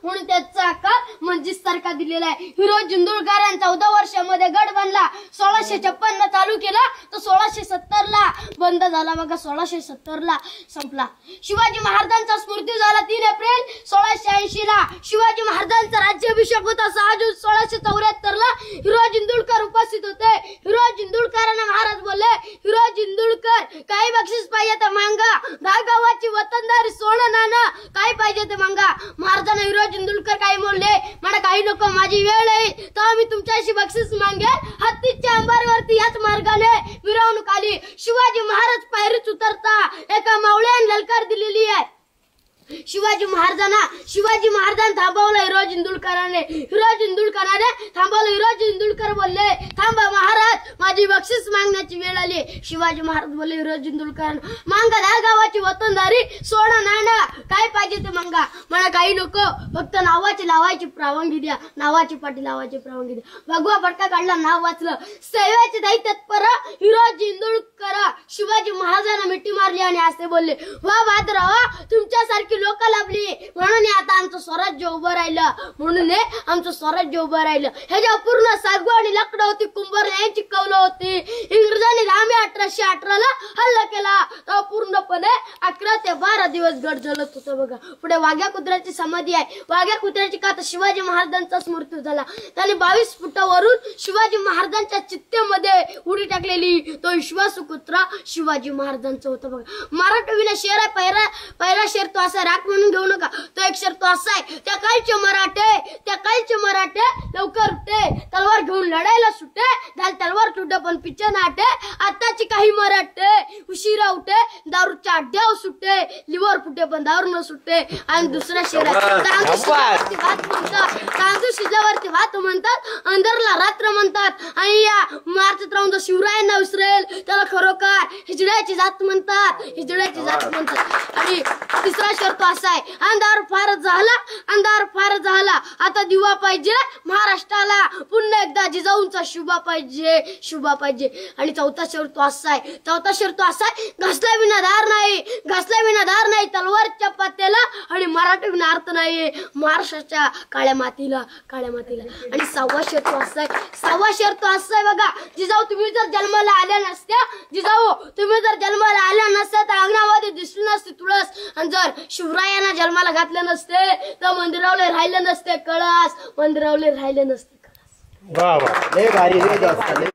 म्हणून त्याचा आकार मंजिस सारखा दिलेला आहे। हिरो जिंदुळकर यांचा 14 वर्षामध्ये गड बांधला। 1656 चालू केला तर 1670 ला बंद झाला बघा। 1670 ला संपला। शिवाजी महाराजांचा मृत्यू झाला 3 एप्रिल 1680 ला। शिवाजी महाराजांचा राज्याभिषेक होता 6 जून 1674 ला। हिरो जिंदुळकर उपस्थित होते। हिरो जिंदुळकरांना महाराज बोलले, हिरो जिंदुळकर काही बक्षीस पाहिजे तर मागा, 10 गावाची वतनदारी सोनं नाणं काही पाहिजे ते मागा। महाराजांना हिरो जिंदुळकर काही बोलले, मला काही नको, माझी वेळ आहे तर मी तुमच्याशी बक्षीस मागेल। हत्तीच्या अंबारवरती याच मार्गाने मिरवणूक आली। शिवाजी महाराज पायरीत उतरता एका मावळ्याने ललकार दिलेली आहे। शिवाजी महाराजांना थांबवलं हिरो जिंदुळकराने। हिरो जिंदुळकराने थांबवलं। हिरो जिंदुळकर बोलले, थांबा महाराज, माझी बक्षीस मागण्याची वेळ आली। शिवाजी महाराज बोलले हिरो जिंदुळकरांना, मागा 10 गावाची वतनदारी सोनं नाणं काय पाहिजे ते मागा, मला काही नको, फक्त नावाची लावायची परवानगी द्या, नावाची पाटी लावायची परवानगी द्या। भगवा फटका काढला, नाव वाचलं। सेवेचे दाई तत्पर हिरो जिंदुळकर शिवाजी महाराजांना मिठी मारली आणि असे बोलले, वा बहादराव, तुमच्यासारखी लोक लाभली म्हणून आता आमचं स्वराज्य उभं राहिलं, म्हणून आमचं स्वराज्य उभं राहिलं। ह्याच्या पूर्ण सागवानी लाकडं होती, कुंभार यांची कौलं होती। इंग्रजांनी आम्ही 1818 ला हल्ला केला तर पूर्णपणे 11 ते 12 दिवस गड जळत होतं बघा। पुढे वाघ्या कुत्र्याची समाधी आहे। वाघ्या कुत्र्याची का तर शिवाजी महाराजांचाच मृत्यू झाला। त्याने 22 फुटावरून शिवाजी महाराजांच्या चित्तेमध्ये उडी टाकलेली, तो विश्वासू कुत्रा शिवाजी महाराजांचा होता बघा। मराठवीला शेर आहे, पहिला शेर तो असा राख म्हणून घेऊ नका, तो एक शेर तो असा आहे, त्या काळचे मराठे लवकर उठे, तलवार घेऊन लढायला सुटे, झाल तलवार तुटे पण पिच्चे नाटे। आताची काही मराठे उशिरा उठे, दारूच्या अड्ड्यावर सुटे, लिव्हर फुटे पण दारू न सुटे। आणि दुसरा शेर आहे, तांदूळ शिजल्यावरती भात म्हणतात, अंधारला रात्र म्हणतात। आणि या मार्चत राहून जो शिवरायांना विसरेल त्याला खरोखर हिजड्याची जात म्हणतात, हिजड्याची जात म्हणतात। आणि तिसरा शेर तो असा आहे, अंधार फार झाला, आता दिवा पाहिजे महाराष्ट्राला, पुन्हा एकदा जिजाऊंचा शुभा पाहिजे। आणि चौथा शेर तो असा आहे, घासला विना धार नाही तलवारच्या पात्याला, आणि मराठी विना अर्थ नाही महाराष्ट्राच्या काळ्या मातीला। आणि 6वा शेर तो असा आहे बघा, जिजाऊ तुम्ही जर जन्माला आल्या नसत्या तर अंगणामध्ये दिसली नसती तुळस, आणि जर शिवरायांना जन्माला घातलं नसते तर मंदिरावले राहिले नसते कळस, मंदिरावले राहिले नसते कळस। वाह वाह, लय भारी, लय जास्त।